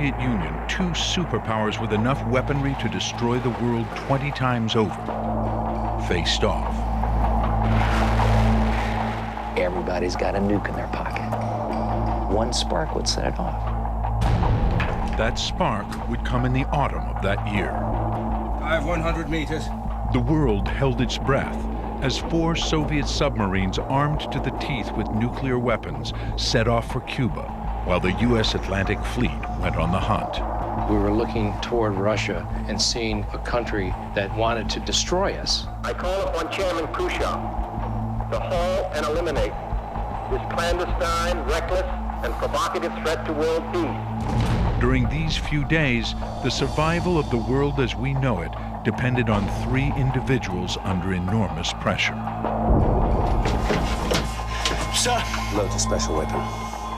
Soviet Union, two superpowers with enough weaponry to destroy the world 20 times over faced off. Everybody's got a nuke in their pocket. One spark would set it off. That spark would come in the autumn of that year. 100 meters. The world held its breath as 4 Soviet submarines armed to the teeth with nuclear weapons set off for Cuba, while the U.S. Atlantic Fleet went on the hunt. We were looking toward Russia and seeing a country that wanted to destroy us. I call upon Chairman Khrushchev to halt and eliminate this clandestine, reckless, and provocative threat to world peace. During these few days, the survival of the world as we know it depended on 3 individuals under enormous pressure. Sir! Load a special weapon.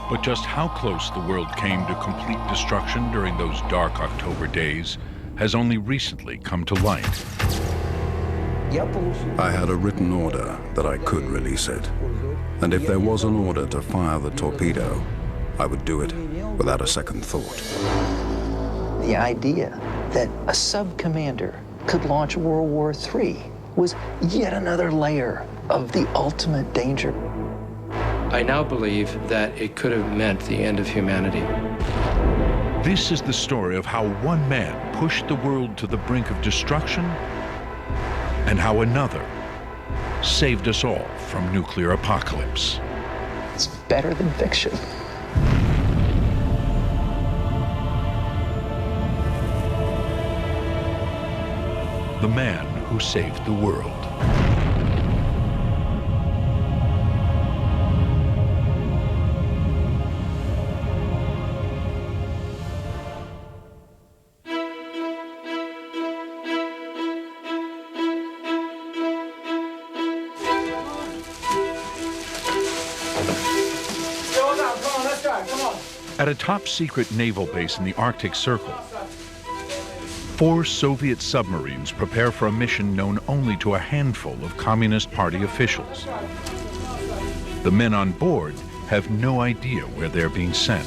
But just how close the world came to complete destruction during those dark October days has only recently come to light. I had a written order that I could release it. And if there was an order to fire the torpedo, I would do it without a second thought. The idea that a sub-commander could launch World War III was yet another layer of the ultimate danger. I now believe that it could have meant the end of humanity. This is the story of how one man pushed the world to the brink of destruction and how another saved us all from nuclear apocalypse. It's better than fiction. The man who saved the world. At a top-secret naval base in the Arctic Circle, 4 Soviet submarines prepare for a mission known only to a handful of Communist Party officials. The men on board have no idea where they're being sent.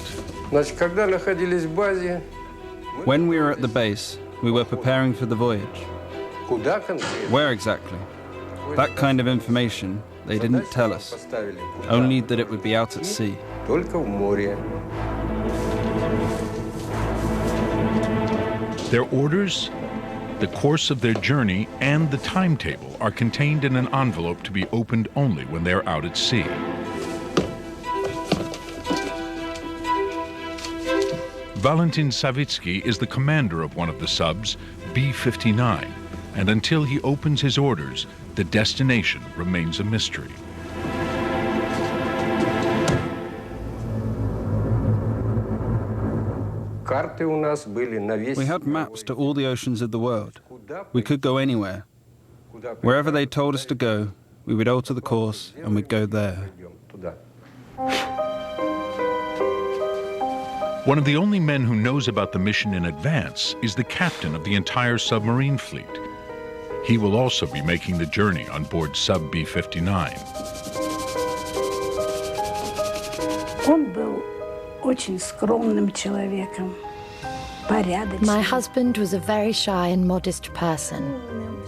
When we were at the base, we were preparing for the voyage. Where exactly? That kind of information they didn't tell us, only that it would be out at sea. Their orders, the course of their journey, and the timetable are contained in an envelope to be opened only when they're out at sea. Valentin Savitsky is the commander of one of the subs, B-59, and until he opens his orders, the destination remains a mystery. We had maps to all the oceans of the world. We could go anywhere. Wherever they told us to go, we would alter the course and we'd go there. One of the only men who knows about the mission in advance is the captain of the entire submarine fleet. He will also be making the journey on board sub B-59. My husband was a very shy and modest person,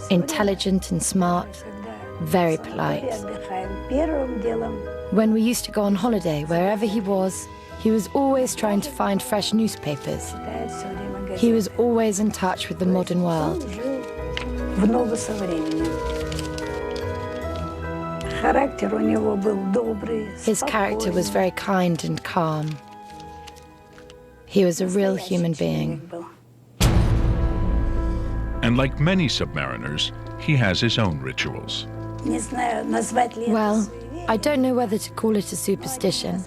intelligent and smart, very polite. When we used to go on holiday, wherever he was always trying to find fresh newspapers. He was always in touch with the modern world. His character was very kind and calm. He was a real human being. And like many submariners, he has his own rituals. Well, I don't know whether to call it a superstition,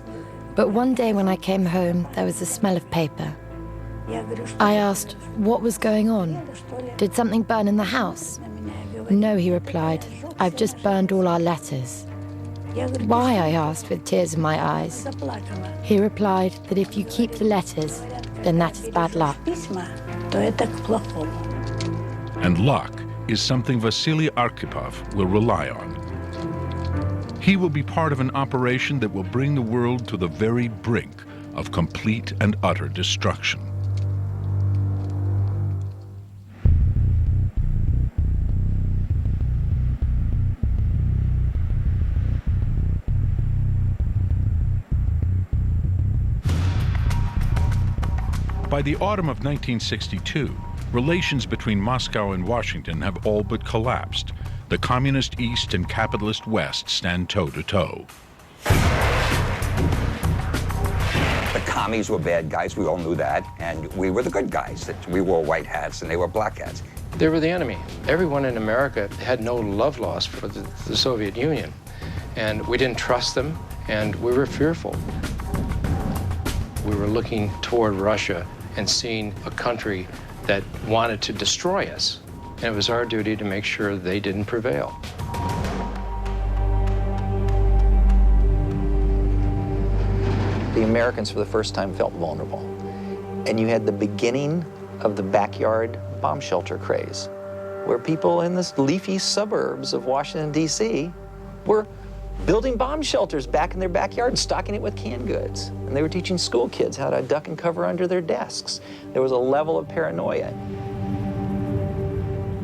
but one day when I came home, there was a smell of paper. I asked, what was going on? Did something burn in the house? No, he replied, I've just burned all our letters. Why, I asked with tears in my eyes. He replied that if you keep the letters, then that is bad luck. And luck is something Vasily Arkhipov will rely on. He will be part of an operation that will bring the world to the very brink of complete and utter destruction. By the autumn of 1962, relations between Moscow and Washington have all but collapsed. The communist East and capitalist West stand toe-to-toe. The commies were bad guys, we all knew that, and we were the good guys. That we wore white hats and they were black hats. They were the enemy. Everyone in America had no love lost for the Soviet Union. And we didn't trust them, and we were fearful. We were looking toward Russia and seeing a country that wanted to destroy us. And it was our duty to make sure they didn't prevail. The Americans, for the first time, felt vulnerable. And you had the beginning of the backyard bomb shelter craze, where people in the leafy suburbs of Washington, D.C. were building bomb shelters back in their backyard and stocking it with canned goods. And they were teaching school kids how to duck and cover under their desks. There was a level of paranoia.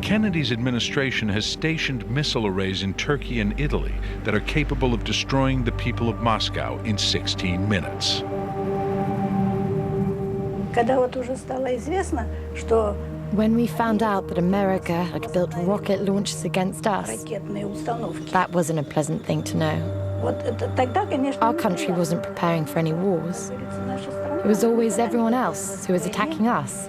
Kennedy's administration has stationed missile arrays in Turkey and Italy that are capable of destroying the people of Moscow in 16 minutes. When we found out that America had built rocket launchers against us, that wasn't a pleasant thing to know. Our country wasn't preparing for any wars. It was always everyone else who was attacking us.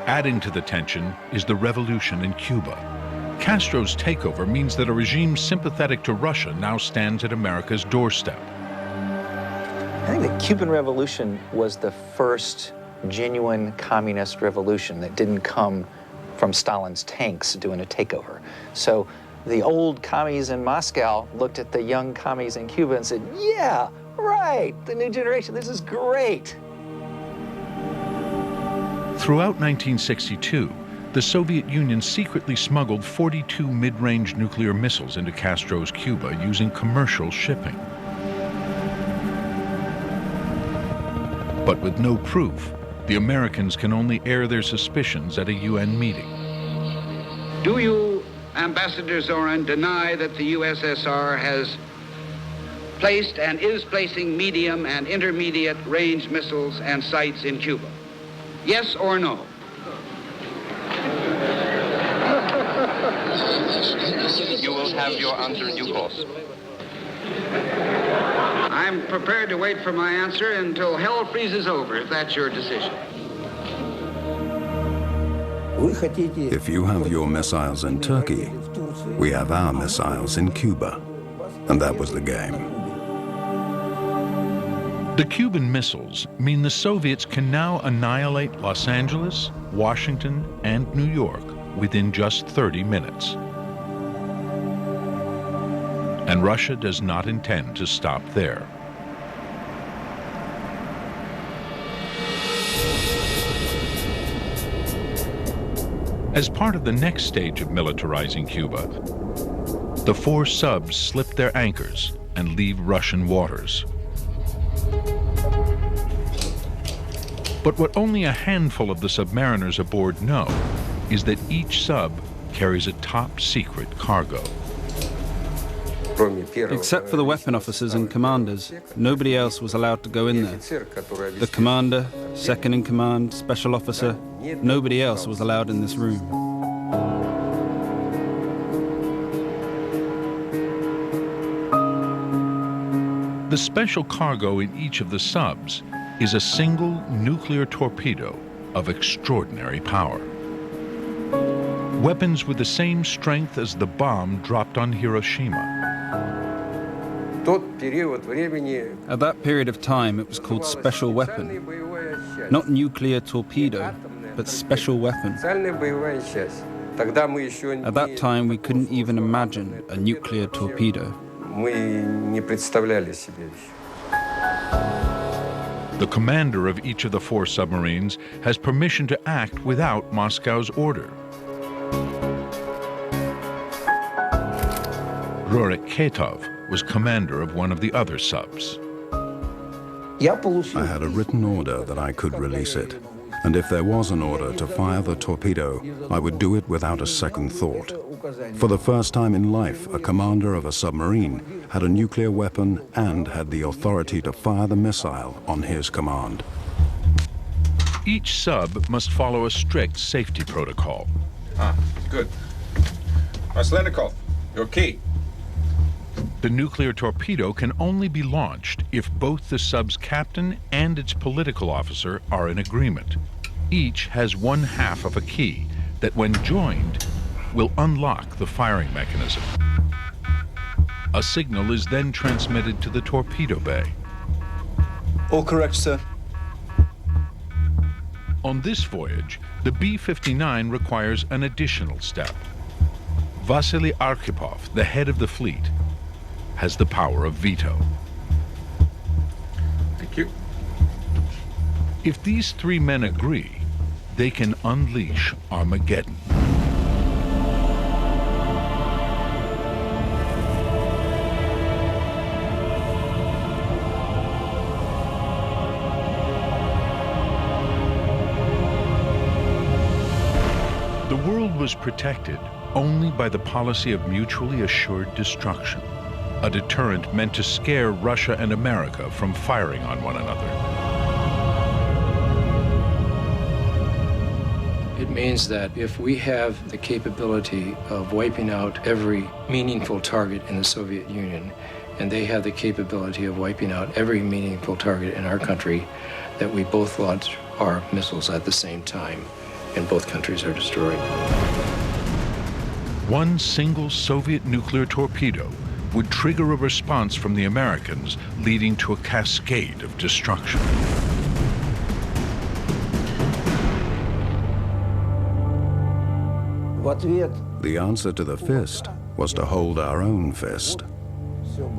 Adding to the tension is the revolution in Cuba. Castro's takeover means that a regime sympathetic to Russia now stands at America's doorstep. I think the Cuban Revolution was the first genuine communist revolution that didn't come from Stalin's tanks doing a takeover. So the old commies in Moscow looked at the young commies in Cuba and said, yeah, right, the new generation, this is great. Throughout 1962, the Soviet Union secretly smuggled 42 mid-range nuclear missiles into Castro's Cuba using commercial shipping. But with no proof, the Americans can only air their suspicions at a UN meeting. Do you, Ambassador Zorin, deny that the USSR has placed and is placing medium and intermediate range missiles and sites in Cuba? Yes or no? You will have your answer in due course. I'm prepared to wait for my answer until hell freezes over, if that's your decision. If you have your missiles in Turkey, we have our missiles in Cuba. And that was the game. The Cuban missiles mean the Soviets can now annihilate Los Angeles, Washington, and New York within just 30 minutes. And Russia does not intend to stop there. As part of the next stage of militarizing Cuba, the 4 subs slip their anchors and leave Russian waters. But what only a handful of the submariners aboard know is that each sub carries a top-secret cargo. Except for the weapon officers and commanders, nobody else was allowed to go in there. The commander, second in command, special officer, nobody else was allowed in this room. The special cargo in each of the subs is a single nuclear torpedo of extraordinary power. Weapons with the same strength as the bomb dropped on Hiroshima. At that period of time, it was called special weapon. Not nuclear torpedo, but special weapon. At that time, we couldn't even imagine a nuclear torpedo. The commander of each of the 4 submarines has permission to act without Moscow's order. Rurik Ketov was commander of one of the other subs. I had a written order that I could release it. And if there was an order to fire the torpedo, I would do it without a second thought. For the first time in life, a commander of a submarine had a nuclear weapon and had the authority to fire the missile on his command. Each sub must follow a strict safety protocol. Ah, good. Maslenikov, your key. The nuclear torpedo can only be launched if both the sub's captain and its political officer are in agreement. Each has one half of a key that, when joined, will unlock the firing mechanism. A signal is then transmitted to the torpedo bay. All correct, sir. On this voyage, the B-59 requires an additional step. Vasily Arkhipov, the head of the fleet, has the power of veto. Thank you. If these three men agree, they can unleash Armageddon. The world was protected only by the policy of mutually assured destruction, a deterrent meant to scare Russia and America from firing on one another. It means that if we have the capability of wiping out every meaningful target in the Soviet Union, and they have the capability of wiping out every meaningful target in our country, that we both launch our missiles at the same time, and both countries are destroyed. One single Soviet nuclear torpedo would trigger a response from the Americans, leading to a cascade of destruction. The answer to the fist was to hold our own fist.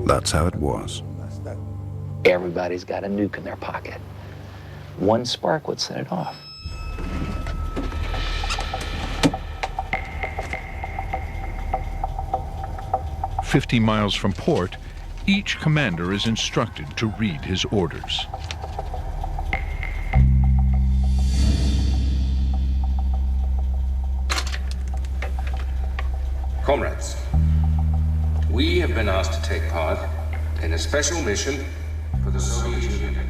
That's how it was. Everybody's got a nuke in their pocket. One spark would set it off. "50 miles from port, each commander is instructed to read his orders. Comrades, we have been asked to take part in a special mission for the Soviet Union.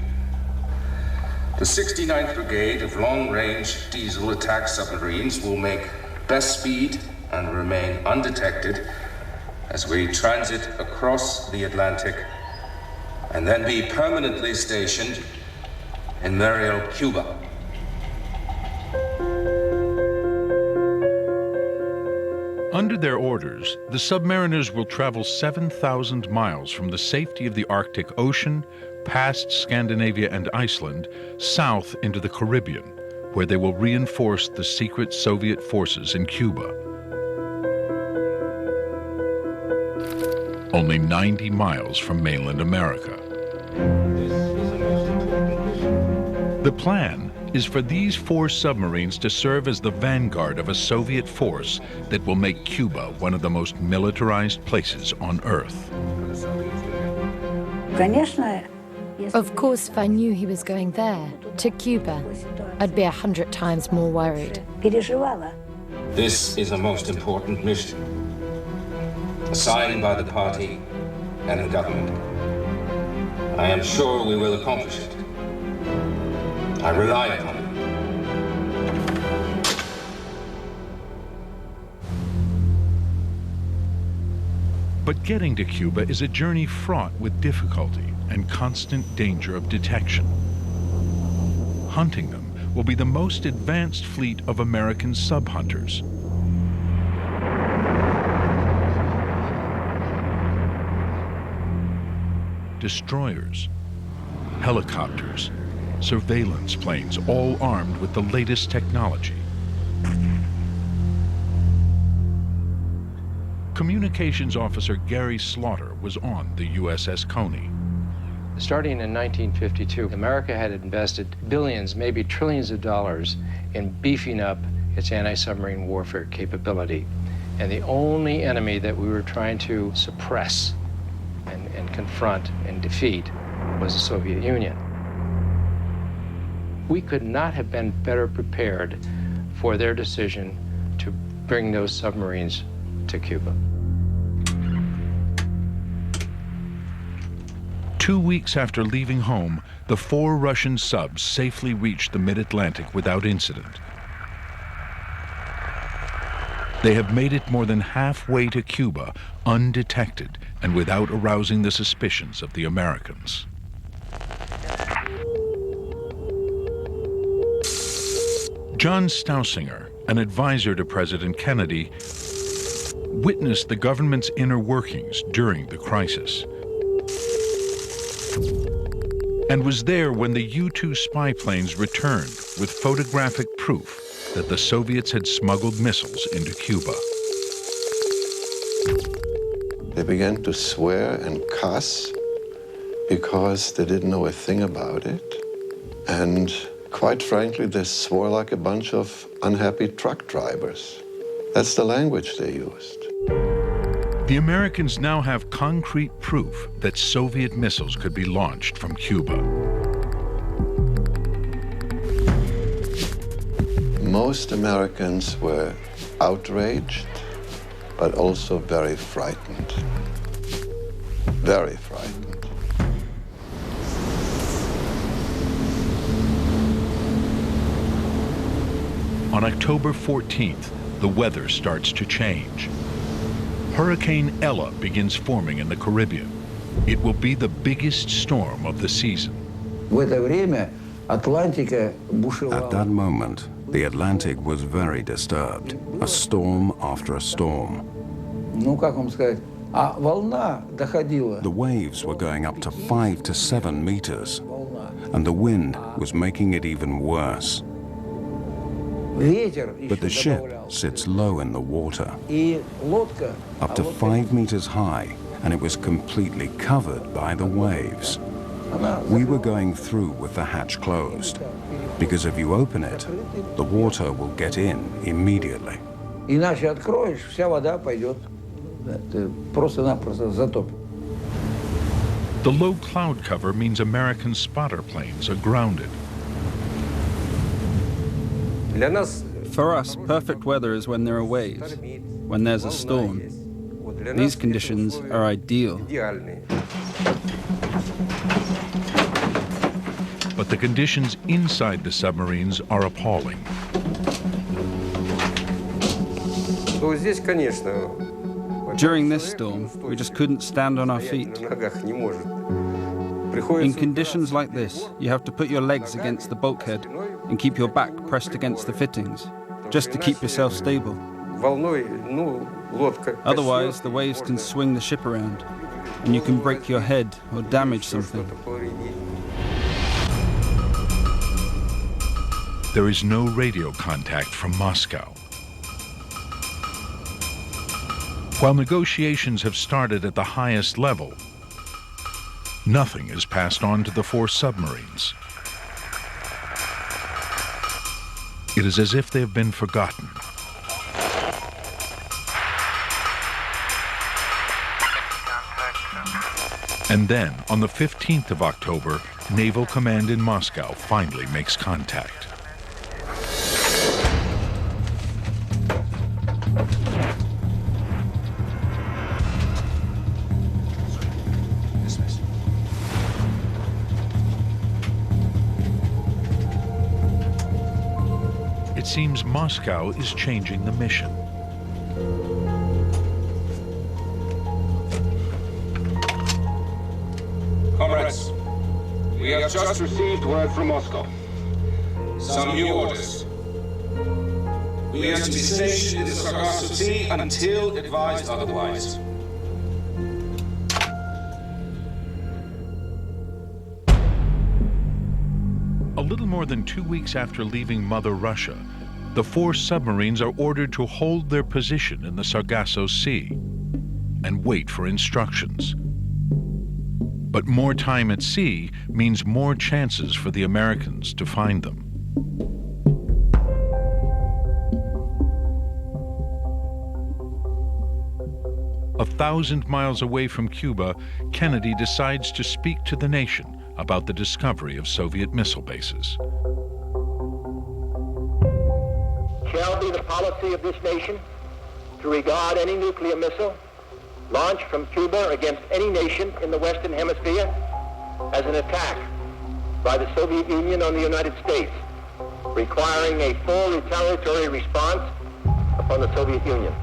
The 69th Brigade of long-range diesel attack submarines will make best speed and remain undetected as we transit across the Atlantic and then be permanently stationed in Mariel, Cuba. Under their orders, the submariners will travel 7,000 miles from the safety of the Arctic Ocean, past Scandinavia and Iceland, south into the Caribbean, where they will reinforce the secret Soviet forces in Cuba. Only 90 miles from mainland America. The plan is for these 4 submarines to serve as the vanguard of a Soviet force that will make Cuba one of the most militarized places on Earth. Of course, if I knew he was going there, to Cuba, I'd be 100 times more worried. This is a most important mission, assigned by the party and the government. I am sure we will accomplish it. I rely upon it. But getting to Cuba is a journey fraught with difficulty and constant danger of detection. Hunting them will be the most advanced fleet of American sub-hunters. Destroyers, helicopters, surveillance planes, all armed with the latest technology. Communications officer Gary Slaughter was on the USS Coney. Starting in 1952, America had invested billions, maybe trillions of dollars in beefing up its anti-submarine warfare capability. And the only enemy that we were trying to suppress and confront and defeat was the Soviet Union. We could not have been better prepared for their decision to bring those submarines to Cuba. 2 weeks after leaving home, the 4 Russian subs safely reached the mid-Atlantic without incident. They have made it more than halfway to Cuba undetected and without arousing the suspicions of the Americans. John Stausinger, an advisor to President Kennedy, witnessed the government's inner workings during the crisis and was there when the U-2 spy planes returned with photographic proof that the Soviets had smuggled missiles into Cuba. They began to swear and cuss because they didn't know a thing about it. And quite frankly, they swore like a bunch of unhappy truck drivers. That's the language they used. The Americans now have concrete proof that Soviet missiles could be launched from Cuba. Most Americans were outraged, but also very frightened. Very frightened. On October 14th, the weather starts to change. Hurricane Ella begins forming in the Caribbean. It will be the biggest storm of the season. At that moment, the Atlantic was very disturbed, a storm after a storm. The waves were going up to 5 to 7 meters, and the wind was making it even worse. But the ship sits low in the water, up to 5 meters high, and it was completely covered by the waves. We were going through with the hatch closed, because if you open it, the water will get in immediately. The low cloud cover means American spotter planes are grounded. For us, perfect weather is when there are waves, when there's a storm. These conditions are ideal. But the conditions inside the submarines are appalling. During this storm, we just couldn't stand on our feet. In conditions like this, you have to put your legs against the bulkhead and keep your back pressed against the fittings, just to keep yourself stable. Otherwise, the waves can swing the ship around, and you can break your head or damage something. There is no radio contact from Moscow. While negotiations have started at the highest level, nothing is passed on to the 4 submarines. It is as if they have been forgotten. And then, on the 15th of October, Naval Command in Moscow finally makes contact. It seems Moscow is changing the mission. Comrades, we have just received word from Moscow. Some new orders. We are to be stationed in the Sargasso Sea until advised otherwise. A little more than 2 weeks after leaving Mother Russia, the 4 submarines are ordered to hold their position in the Sargasso Sea and wait for instructions. But more time at sea means more chances for the Americans to find them. A 1,000 miles away from Cuba, Kennedy decides to speak to the nation about the discovery of Soviet missile bases. shall be the policy of this nation to regard any nuclear missile launched from Cuba against any nation in the Western Hemisphere as an attack by the Soviet Union on the United States, requiring a full retaliatory response upon the Soviet Union.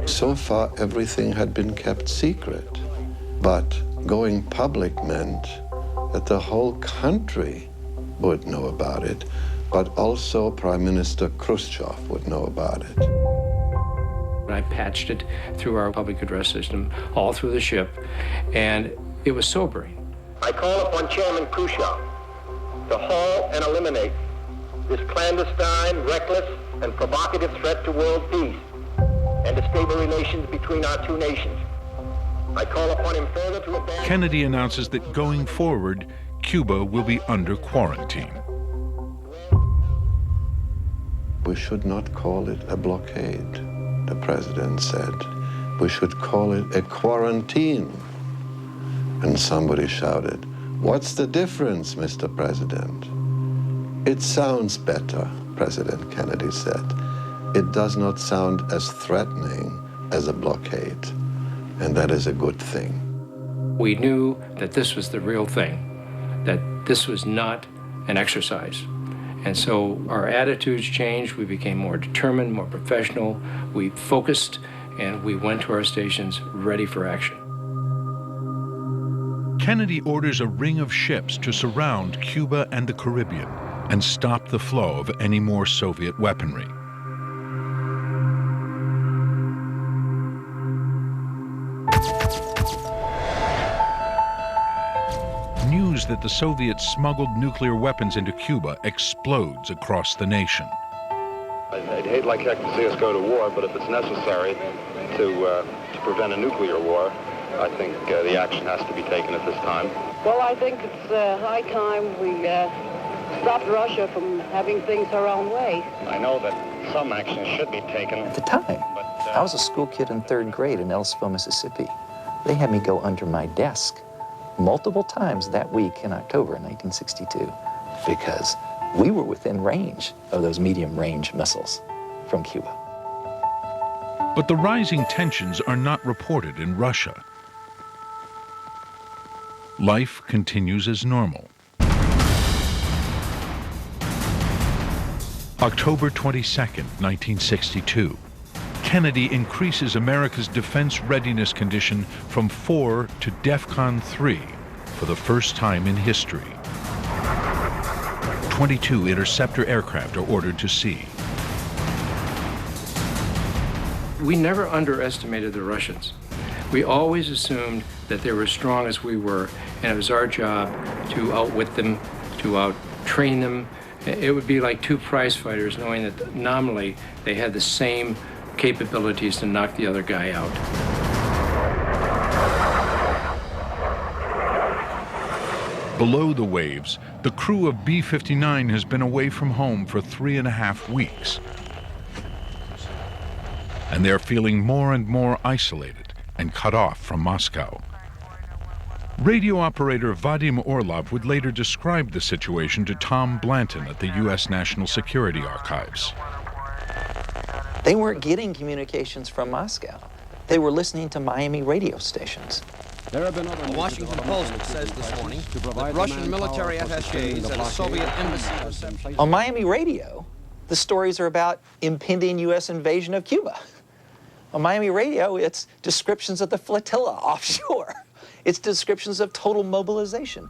So far, everything had been kept secret, but going public meant that the whole country would know about it, but also Prime Minister Khrushchev would know about it. I patched it through our public address system, all through the ship, and it was sobering. I call upon Chairman Khrushchev to halt and eliminate this clandestine, reckless, and provocative threat to world peace and to stable relations between our two nations. I call upon him further to abandon... Kennedy announces that going forward, Cuba will be under quarantine. We should not call it a blockade, the president said. We should call it a quarantine. And somebody shouted, "What's the difference, Mr. President?" "It sounds better," President Kennedy said. "It does not sound as threatening as a blockade, and that is a good thing." We knew that this was the real thing, that this was not an exercise. And so our attitudes changed. We became more determined, more professional. We focused, and we went to our stations ready for action. Kennedy orders a ring of ships to surround Cuba and the Caribbean and stop the flow of any more Soviet weaponry. News that the Soviets smuggled nuclear weapons into Cuba explodes across the nation. I'd hate like heck to see us go to war, but if it's necessary to prevent a nuclear war, I think the action has to be taken at this time. Well, I think it's high time we stopped Russia from having things her own way. I know that some action should be taken. At the time, I was a school kid in 3rd grade in Ellisville, Mississippi. They had me go under my desk multiple times that week in October 1962 because we were within range of those medium-range missiles from Cuba. But the rising tensions are not reported in Russia. Life continues as normal. October 22nd, 1962. Kennedy increases America's defense readiness condition from 4 to DEFCON 3 for the first time in history. 22 interceptor aircraft are ordered to sea. We never underestimated the Russians. We always assumed that they were as strong as we were, and it was our job to outwit them, to out-train them. It would be like two prize fighters knowing that nominally they had the same capabilities to knock the other guy out. Below the waves, the crew of B-59 has been away from home for 3.5 weeks. And they're feeling more and more isolated and cut off from Moscow. Radio operator Vadim Orlov would later describe the situation to Tom Blanton at the U.S. National Security Archives. They weren't getting communications from Moscow. They were listening to Miami radio stations. The Washington Post says this morning that Russian military attachés at a Soviet embassy. On Miami radio, the stories are about impending U.S. invasion of Cuba. On Miami radio, it's descriptions of the flotilla offshore. It's descriptions of total mobilization.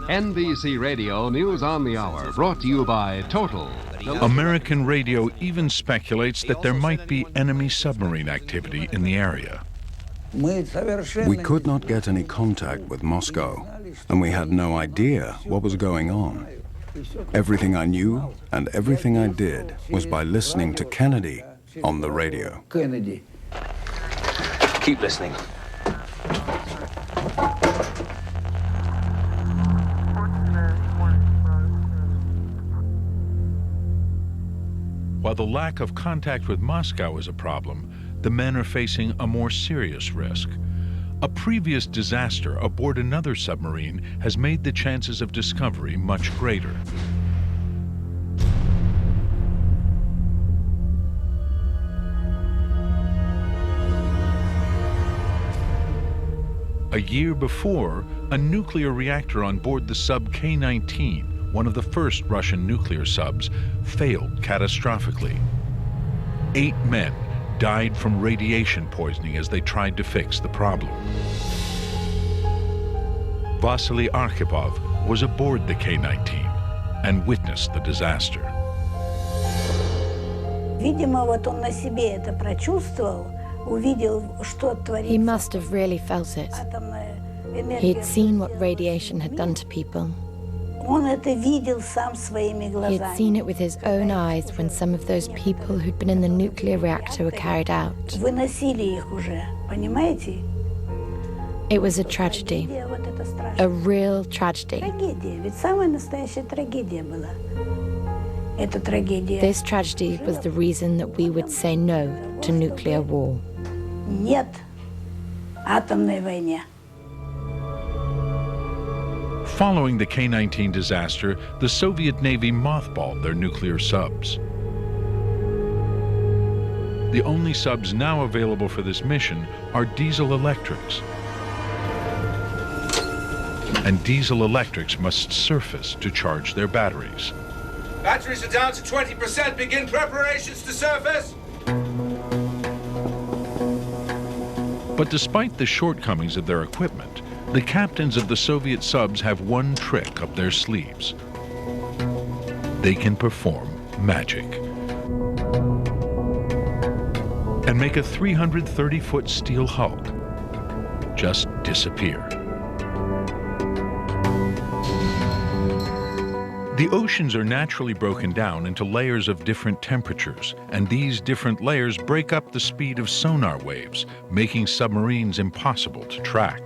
NBC Radio News on the Hour, brought to you by Total. American radio even speculates that there might be enemy submarine activity in the area. We could not get any contact with Moscow, and we had no idea what was going on. Everything I knew and everything I did was by listening to Kennedy on the radio. Kennedy. Keep listening. While the lack of contact with Moscow is a problem, the men are facing a more serious risk. A previous disaster aboard another submarine has made the chances of discovery much greater. A year before, a nuclear reactor on board the sub K-19, one of the first Russian nuclear subs, failed catastrophically. 8 men died from radiation poisoning as they tried to fix the problem. Vasily Arkhipov was aboard the K-19 and witnessed the disaster. He must have really felt it. He'd seen what radiation had done to people. He had seen it with his own eyes when some of those people who'd been in the nuclear reactor were carried out. It was a tragedy, a real tragedy. This tragedy was the reason that we would say no to nuclear war. Following the K-19 disaster, the Soviet Navy mothballed their nuclear subs. The only subs now available for this mission are diesel electrics. And diesel electrics must surface to charge their batteries. Batteries are down to 20%. Begin preparations to surface. But despite the shortcomings of their equipment, the captains of the Soviet subs have one trick up their sleeves. They can perform magic and make a 330-foot steel hulk just disappear. The oceans are naturally broken down into layers of different temperatures, and these different layers break up the speed of sonar waves, making submarines impossible to track.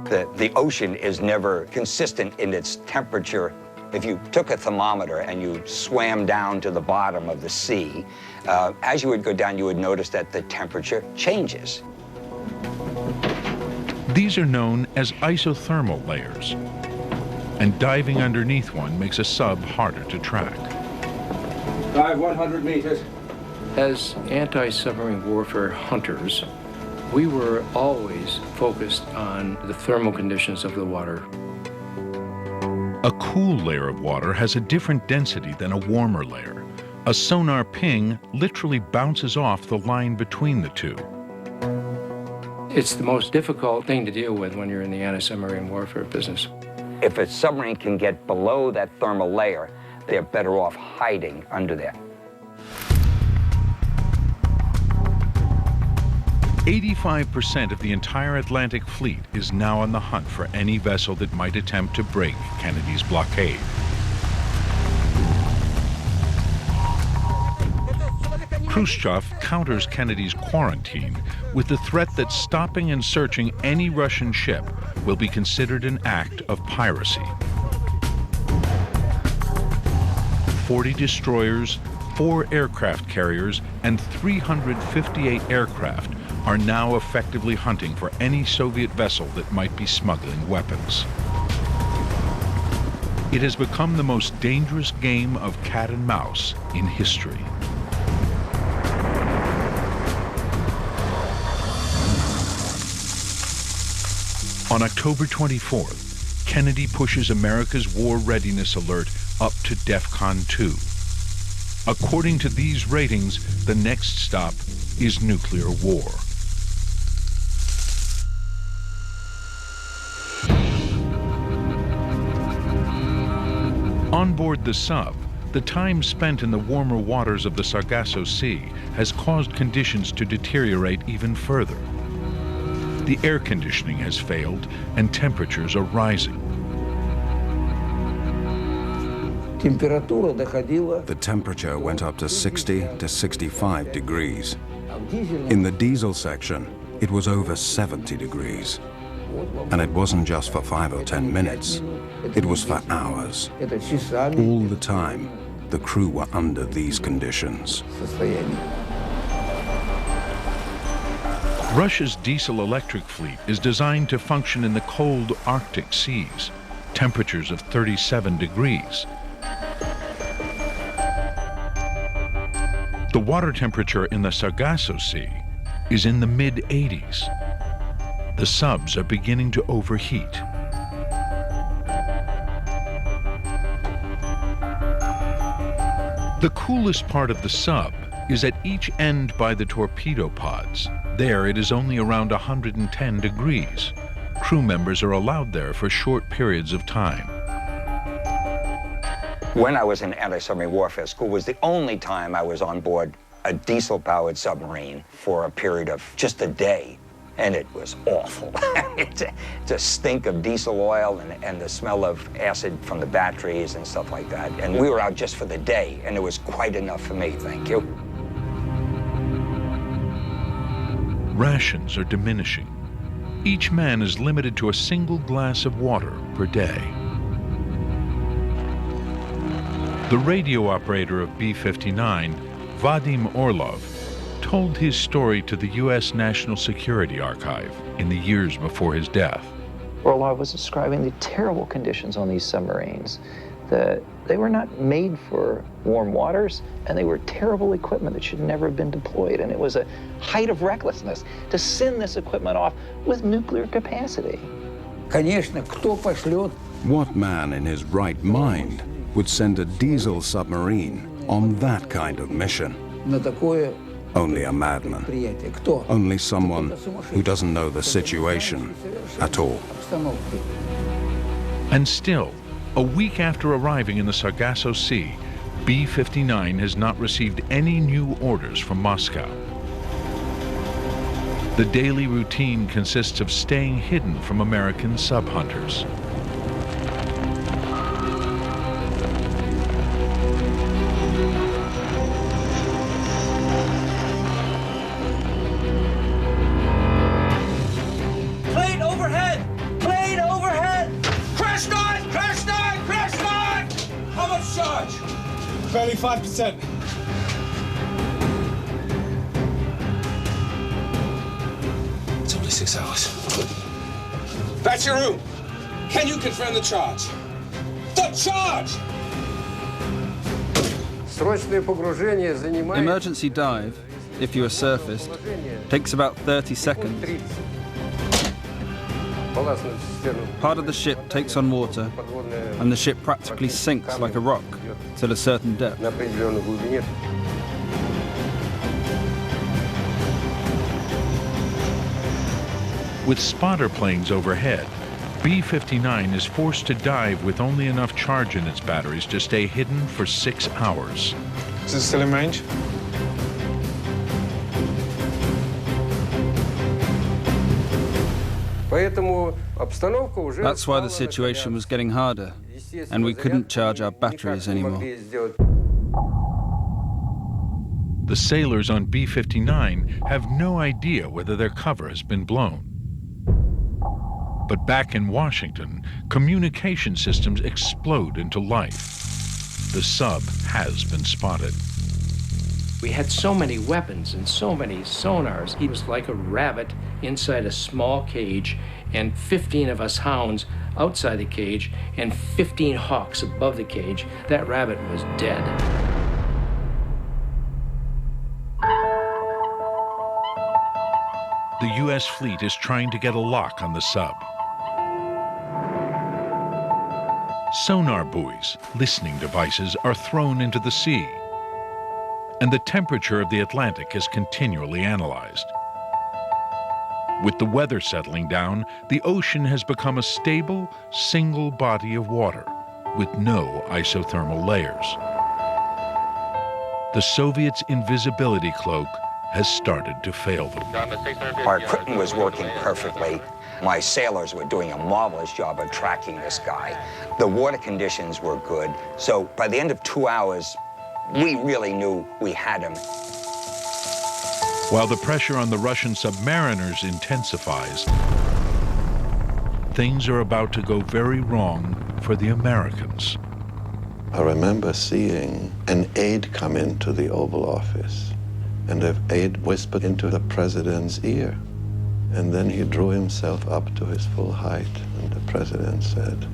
The ocean is never consistent in its temperature. If you took a thermometer and you swam down to the bottom of the sea, as you would go down, you would notice that the temperature changes. These are known as isothermal layers, and diving underneath one makes a sub harder to track. Dive 100 meters. As anti-submarine warfare hunters, we were always focused on the thermal conditions of the water. A cool layer of water has a different density than a warmer layer. A sonar ping literally bounces off the line between the two. It's the most difficult thing to deal with when you're in the anti-submarine warfare business. If a submarine can get below that thermal layer, they're better off hiding under there. 85% of the entire Atlantic fleet is now on the hunt for any vessel that might attempt to break Kennedy's blockade. Khrushchev counters Kennedy's quarantine with the threat that stopping and searching any Russian ship will be considered an act of piracy. 40 destroyers, 4 aircraft carriers, and 358 aircraft are now effectively hunting for any Soviet vessel that might be smuggling weapons. It has become the most dangerous game of cat and mouse in history. On October 24th, Kennedy pushes America's war readiness alert up to DEFCON 2. According to these ratings, the next stop is nuclear war. On board the sub, the time spent in the warmer waters of the Sargasso Sea has caused conditions to deteriorate even further. The air conditioning has failed and temperatures are rising. The temperature went up to 60 to 65 degrees. In the diesel section, it was over 70 degrees. And it wasn't just for 5 or 10 minutes. It was for hours. All the time, the crew were under these conditions. Russia's diesel-electric fleet is designed to function in the cold Arctic seas, temperatures of 37 degrees. The water temperature in the Sargasso Sea is in the mid-80s. The subs are beginning to overheat. The coolest part of the sub is at each end by the torpedo pods. There it is only around 110 degrees. Crew members are allowed there for short periods of time. When I was in anti-submarine warfare school was the only time I was on board a diesel-powered submarine for a period of just a day, and it was awful. It's a stink of diesel oil and the smell of acid from the batteries and stuff like that. And we were out just for the day, and it was quite enough for me, thank you. Rations are diminishing. Each man is limited to a single glass of water per day. The radio operator of B-59, Vadim Orlov, told his story to the U.S. National Security Archive in the years before his death. Orlov was describing the terrible conditions on these submarines, that they were not made for warm waters, and they were terrible equipment that should never have been deployed. And it was a height of recklessness to send this equipment off with nuclear capacity. What man in his right mind would send a diesel submarine on that kind of mission? Only a madman. Only someone who doesn't know the situation at all. And still, a week after arriving in the Sargasso Sea, B-59 has not received any new orders from Moscow. The daily routine consists of staying hidden from American sub-hunters. Plane overhead! Plane overhead! Crash nine! Crash nine! Crash nine! How much charge? Barely 5%. It's only 6 hours. That's your room. Can you confirm the charge? The charge! Emergency dive, if you are surfaced, takes about 30 seconds. Part of the ship takes on water, and the ship practically sinks like a rock till a certain depth. With spotter planes overhead, B-59 is forced to dive with only enough charge in its batteries to stay hidden for 6 hours. Is it still in range? That's why the situation was getting harder, and we couldn't charge our batteries anymore. The sailors on B-59 have no idea whether their cover has been blown. But back in Washington, communication systems explode into life. The sub has been spotted. We had so many weapons and so many sonars. He was like a rabbit inside a small cage, and 15 of us hounds outside the cage, and 15 hawks above the cage. That rabbit was dead. The U.S. fleet is trying to get a lock on the sub. Sonar buoys, listening devices, are thrown into the sea, and the temperature of the Atlantic is continually analyzed. With the weather settling down, the ocean has become a stable, single body of water with no isothermal layers. The Soviets' invisibility cloak has started to fail them. Our equipment was working perfectly. My sailors were doing a marvelous job of tracking this guy. The water conditions were good, so by the end of 2 hours, we really knew we had him. While the pressure on the Russian submariners intensifies, things are about to go very wrong for the Americans. I remember seeing an aide come into the Oval Office, and the aide whispered into the president's ear. And then he drew himself up to his full height, and the president said,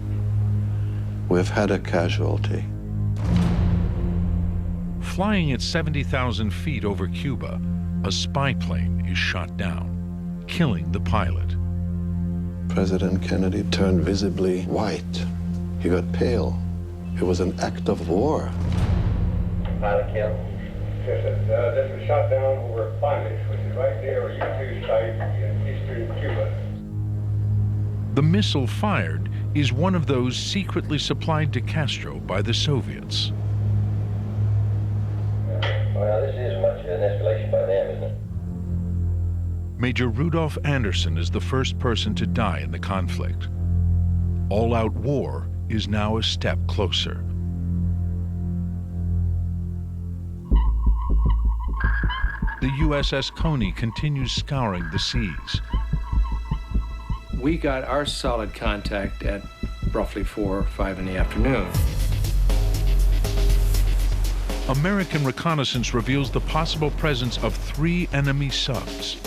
"We've had a casualty." Flying at 70,000 feet over Cuba, a spy plane is shot down, killing the pilot. President Kennedy turned visibly white. He got pale. It was an act of war. Pilot kill. Yes, this was shot down over Bondage, which is right near a U-2 site in eastern Cuba. The missile fired is one of those secretly supplied to Castro by the Soviets. Well, this is much of an escalation by them, isn't it? Major Rudolf Anderson is the first person to die in the conflict. All-out war is now a step closer. The USS Coney continues scouring the seas. We got our solid contact at roughly 4 or 5 in the afternoon. American reconnaissance reveals the possible presence of 3 enemy subs.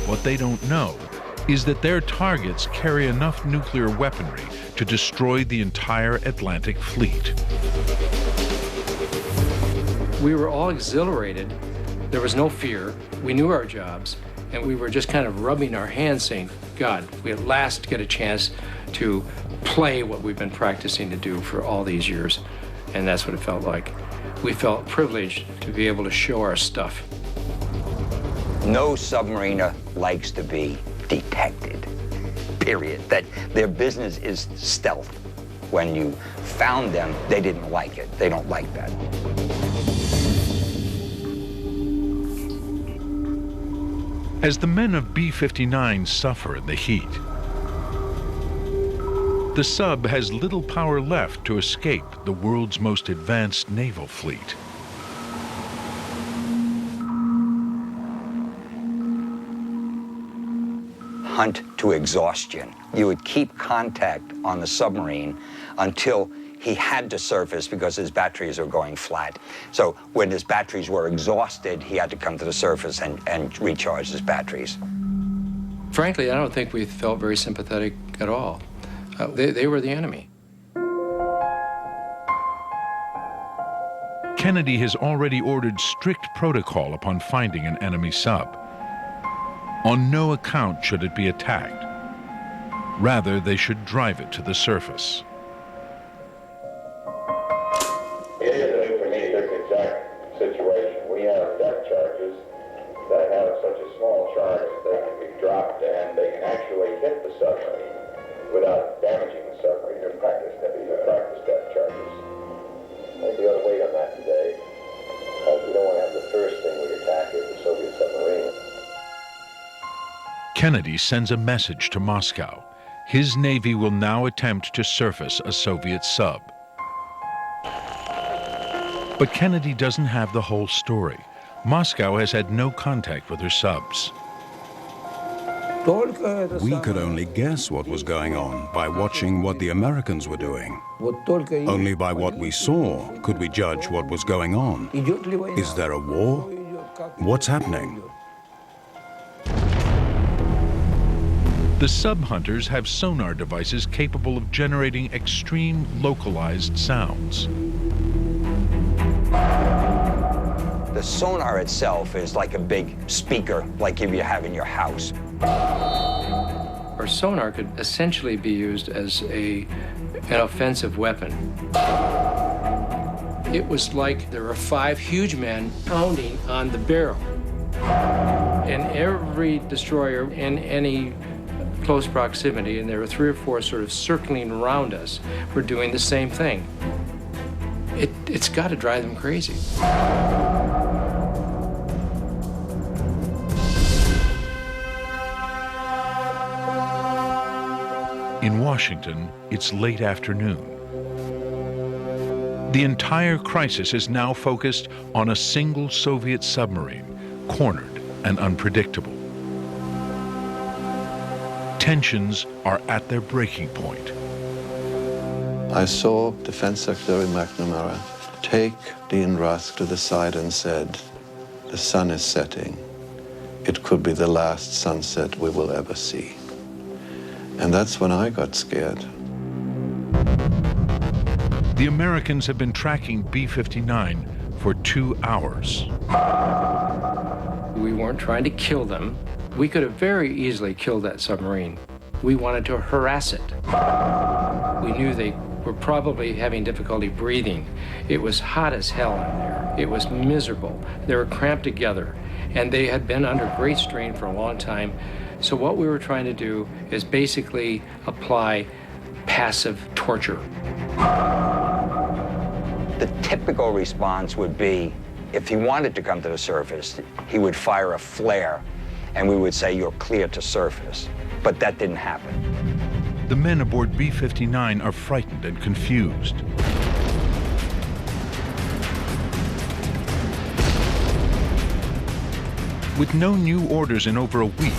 What they don't know is that their targets carry enough nuclear weaponry to destroy the entire Atlantic fleet. We were all exhilarated. There was no fear. We knew our jobs, and we were just kind of rubbing our hands saying, God, we at last get a chance to play what we've been practicing to do for all these years. And that's what it felt like. We felt privileged to be able to show our stuff. No submariner likes to be detected, period. That their business is stealth. When you found them, they didn't like it. They don't like that. As the men of B-59 suffer in the heat, the sub has little power left to escape the world's most advanced naval fleet. Hunt to exhaustion. You would keep contact on the submarine until he had to surface because his batteries were going flat. So when his batteries were exhausted, he had to come to the surface and recharge his batteries. Frankly, I don't think we felt very sympathetic at all. They were the enemy. Kennedy has already ordered strict protocol upon finding an enemy sub. On no account should it be attacked. Rather, they should drive it to the surface. It is a unique exact situation. We have depth charges that have such a small charge that they can be dropped and they can actually hit the submarine without damaging the submarine. They're practice depth charges. I think we ought to wait on that today, because we don't want to have the first thing we attack is the Soviet submarine. Kennedy sends a message to Moscow. His Navy will now attempt to surface a Soviet sub. But Kennedy doesn't have the whole story. Moscow has had no contact with her subs. We could only guess what was going on by watching what the Americans were doing. Only by what we saw could we judge what was going on. Is there a war? What's happening? The sub-hunters have sonar devices capable of generating extreme localized sounds. The sonar itself is like a big speaker, like you have in your house. Our sonar could essentially be used as an offensive weapon. It was like there were 5 huge men pounding on the barrel. And every destroyer in any close proximity, and there were 3 or 4 sort of circling around us, were doing the same thing. It's got to drive them crazy. In Washington, it's late afternoon. The entire crisis is now focused on a single Soviet submarine, cornered and unpredictable. Tensions are at their breaking point. I saw Defense Secretary McNamara take Dean Rusk to the side and said, "The sun is setting. It could be the last sunset we will ever see." And that's when I got scared. The Americans have been tracking B-59 for 2 hours. We weren't trying to kill them. We could have very easily killed that submarine. We wanted to harass it. We knew they were probably having difficulty breathing. It was hot as hell in there. It was miserable. They were cramped together, and they had been under great strain for a long time. So what we were trying to do is basically apply passive torture. The typical response would be, if he wanted to come to the surface, he would fire a flare, and we would say, "You're clear to surface." But that didn't happen. The men aboard B-59 are frightened and confused. With no new orders in over a week,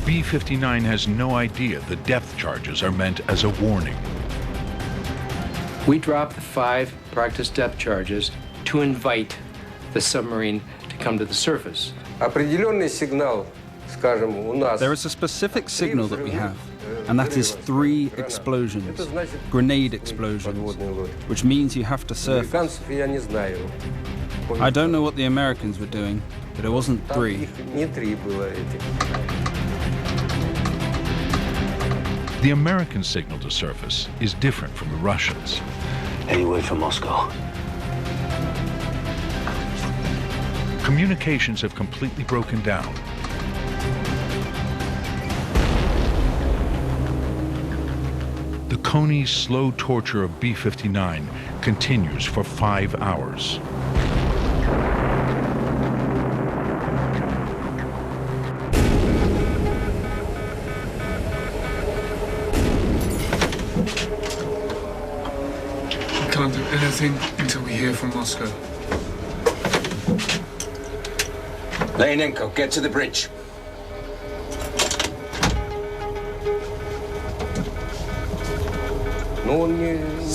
B-59 has no idea the depth charges are meant as a warning. We dropped the 5 practice depth charges to invite the submarine to come to the surface. There is a specific signal that we have, and that is 3 explosions, grenade explosions, which means you have to surface. I don't know what the Americans were doing, but it wasn't 3. The American signal to surface is different from the Russians. Any word from Moscow? Communications have completely broken down. The Coney's slow torture of B-59 continues for 5 hours. We can't do anything until we hear from Moscow. Leonenko, get to the bridge.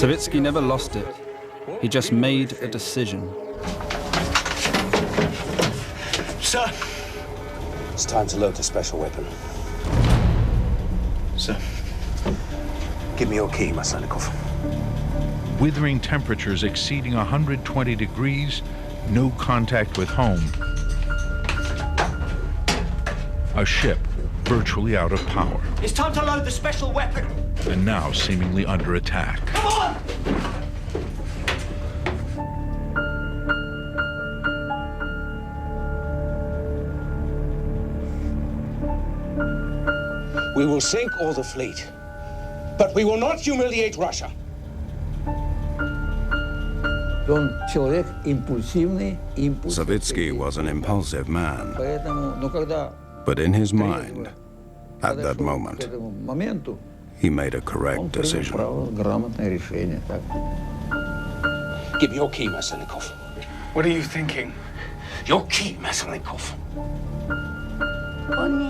Savitsky never lost it. He just made a decision. Sir! It's time to load the special weapon. Sir. Give me your key, Maslenikov. Withering temperatures exceeding 120 degrees, no contact with home. A ship virtually out of power. It's time to load the special weapon! And now seemingly under attack. Come on! We will sink all the fleet, but we will not humiliate Russia. Savitsky was an impulsive man, but in his mind, at that moment, he made a correct decision. Give me your key, Maslenikov. What are you thinking? Your key, Maslenikov.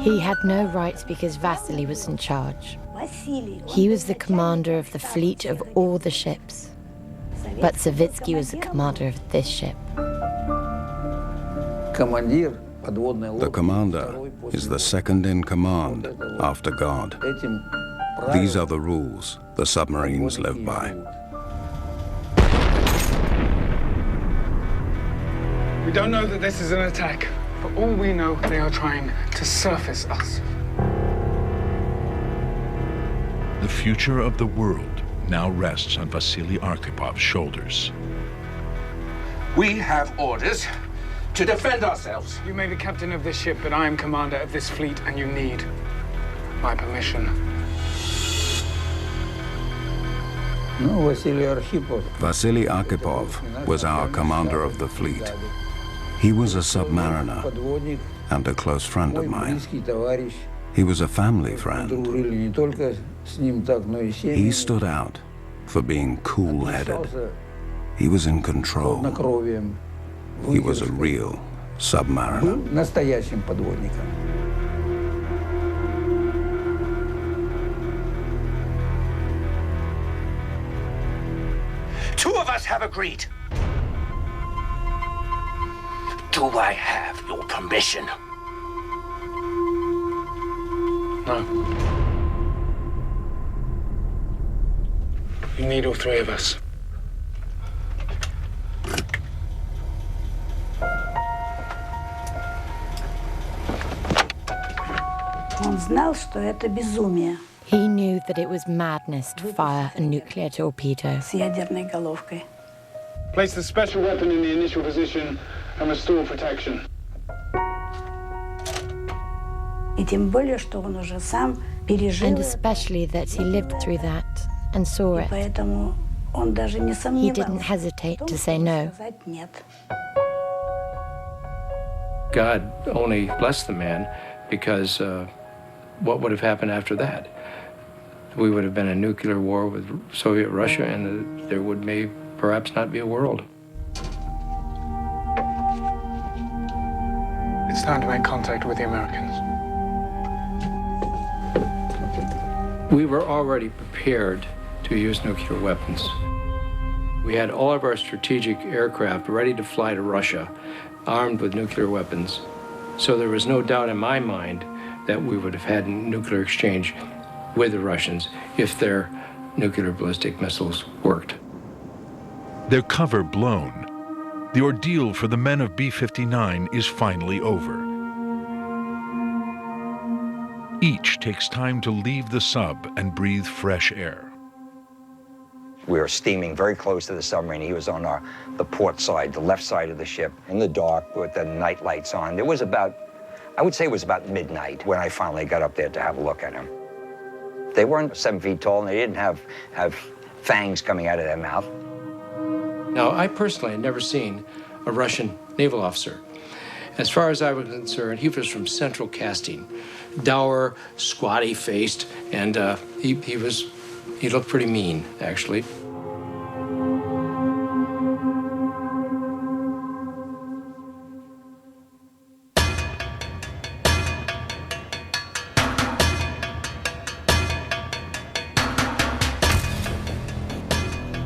He had no rights because Vasily was in charge. He was the commander of the fleet of all the ships. But Savitsky was the commander of this ship. The commander is the second in command after God. These are the rules the submarines live by. We don't know that this is an attack. For all we know, they are trying to surface us. The future of the world now rests on Vasily Arkhipov's shoulders. We have orders to defend ourselves. You may be captain of this ship, but I am commander of this fleet, and you need my permission. Vasily Arkhipov was our commander of the fleet. He was a submariner and a close friend of mine. He was a family friend. He stood out for being cool-headed. He was in control. He was a real submariner. Two of us have agreed. Do I have your permission? No. You need all 3 of us. Он знал, что это безумие. He knew that it was madness to fire a nuclear torpedo. С ядерной головкой. Place the special weapon in the initial position and restore protection. И тем более, что он уже сам пережил. And especially that he lived through that and saw it. Поэтому он даже не сомневался. He didn't hesitate to say no. Сказать нет. God only blessed the man because what would have happened after that? We would have been in a nuclear war with Soviet Russia, and there would perhaps not be a world. It's time to make contact with the Americans. We were already prepared to use nuclear weapons. We had all of our strategic aircraft ready to fly to Russia, armed with nuclear weapons. So there was no doubt in my mind that we would have had a nuclear exchange with the Russians if their nuclear ballistic missiles worked. Their cover blown, the ordeal for the men of B-59 is finally over. Each takes time to leave the sub and breathe fresh air. We were steaming very close to the submarine. He was on the port side, the left side of the ship, in the dark with the night lights on. It was about, I would say it was about midnight when I finally got up there to have a look at him. They weren't 7 feet tall, and they didn't have fangs coming out of their mouth. Now, I personally had never seen a Russian naval officer. As far as I was concerned, he was from Central Casting, dour, squatty-faced, and he looked pretty mean, actually.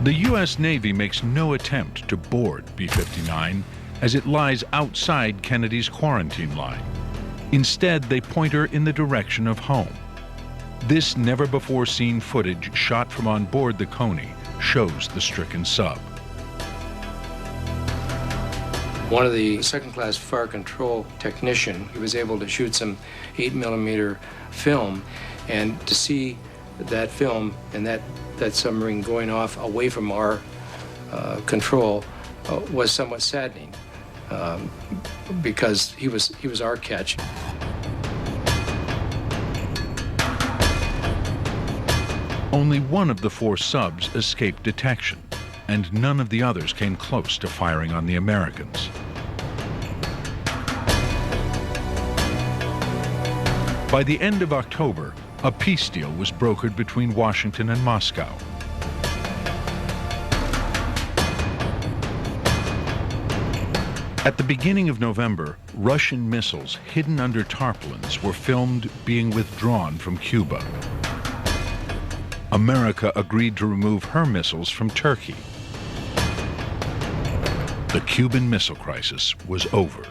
The U.S. Navy makes no attempt to board B-59 as it lies outside Kennedy's quarantine line. Instead, they point her in the direction of home. This never-before-seen footage shot from on board the Coney shows the stricken sub. One of the second-class fire control technician, he was able to shoot some 8mm film, and to see that film and that submarine going off away from our control was somewhat saddening because he was our catch. Only one of the 4 subs escaped detection, and none of the others came close to firing on the Americans. By the end of October, a peace deal was brokered between Washington and Moscow. At the beginning of November, Russian missiles hidden under tarpaulins were filmed being withdrawn from Cuba. America agreed to remove her missiles from Turkey. The Cuban Missile Crisis was over.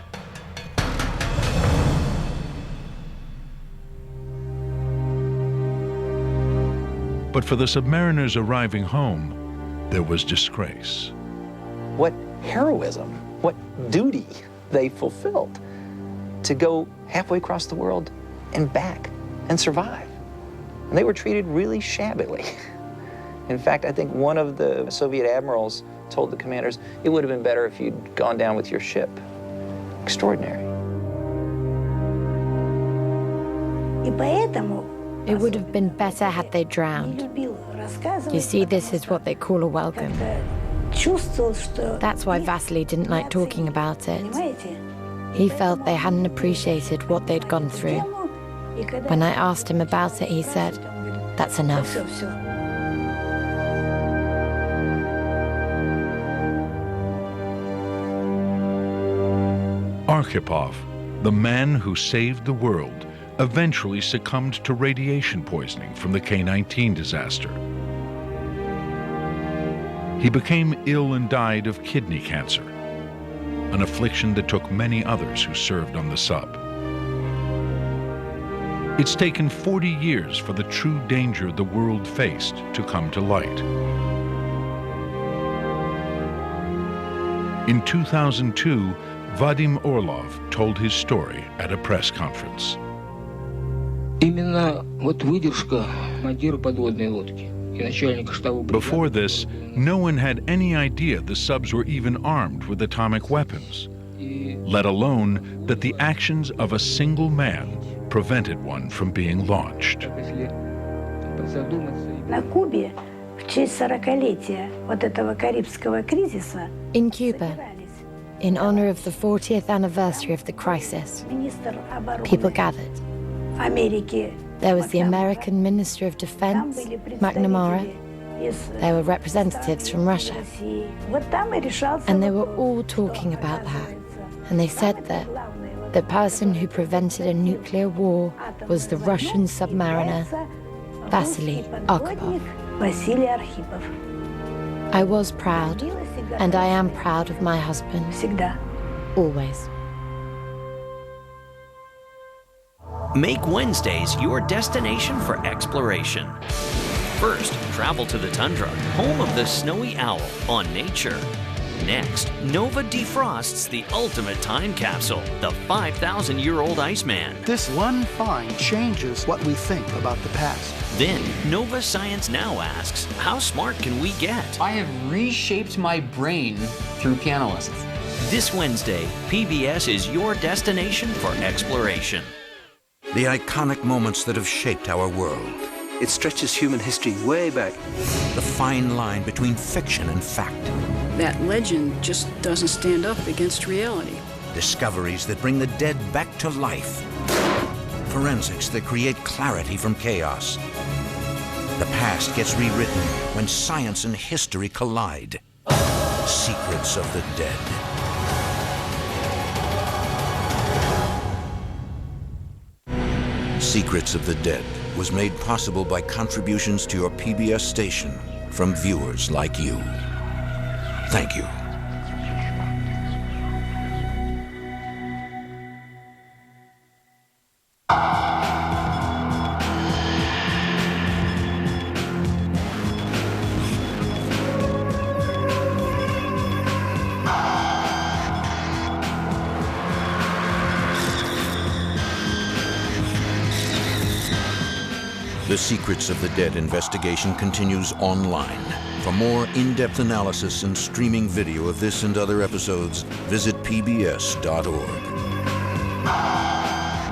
But for the submariners arriving home, there was disgrace. What heroism, what duty they fulfilled to go halfway across the world and back and survive. And they were treated really shabbily. In fact, I think one of the Soviet admirals told the commanders, it would have been better if you'd gone down with your ship. Extraordinary. It would have been better had they drowned. You see, this is what they call a welcome. That's why Vasily didn't like talking about it. He felt they hadn't appreciated what they'd gone through. When I asked him about it, he said, "That's enough." Arkhipov, the man who saved the world, eventually succumbed to radiation poisoning from the K-19 disaster. He became ill and died of kidney cancer, an affliction that took many others who served on the sub. It's taken 40 years for the true danger the world faced to come to light. In 2002, Vadim Orlov told his story at a press conference. Before this, no one had any idea the subs were even armed with atomic weapons, let alone that the actions of a single man prevented one from being launched. На Кубе в честь 40-летия вот этого Карибского кризиса In Cuba, in honor of the 40th anniversary of the crisis, министр people обороны gathered. Америки There was the American Minister of Defense, McNamara. There were representatives from Russia. Вот там и решался And they were all talking about that. And they said that the person who prevented a nuclear war was the Russian submariner Vasily Arkhipov. Василий Архипов. I was proud, and I am proud of my husband. Всегда. Always. Make Wednesdays your destination for exploration. First, travel to the tundra, home of the snowy owl on Nature. Next, Nova defrosts the ultimate time capsule, the 5,000-year-old Iceman. This one find changes what we think about the past. Then, Nova Science Now asks, how smart can we get? I have reshaped my brain through piano lessons. This Wednesday, PBS is your destination for exploration. The iconic moments that have shaped our world. It stretches human history way back. The fine line between fiction and fact. That legend just doesn't stand up against reality. Discoveries that bring the dead back to life. Forensics that create clarity from chaos. The past gets rewritten when science and history collide. Secrets of the Dead. Secrets of the Dead was made possible by contributions to your PBS station from viewers like you. Thank you. The Secrets of the Dead investigation continues online. For more in-depth analysis and streaming video of this and other episodes, visit pbs.org.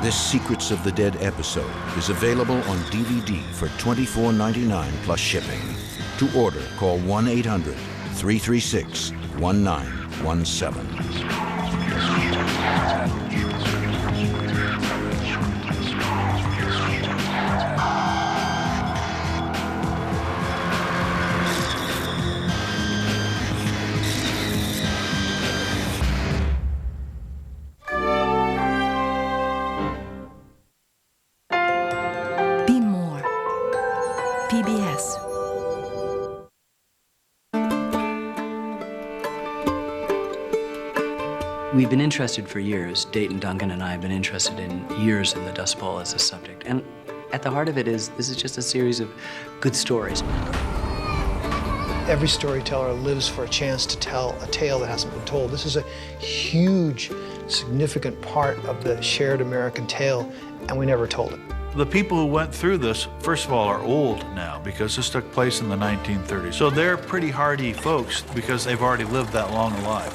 This Secrets of the Dead episode is available on DVD for $24.99 plus shipping. To order, call 1-800-336-1917. PBS. We've been interested for years, Dayton Duncan and I have been interested in years in the Dust Bowl as a subject. And at the heart of it is, this is just a series of good stories. Every storyteller lives for a chance to tell a tale that hasn't been told. This is a huge, significant part of the shared American tale, and we never told it. The people who went through this, first of all, are old now because this took place in the 1930s. So they're pretty hardy folks because they've already lived that long a life.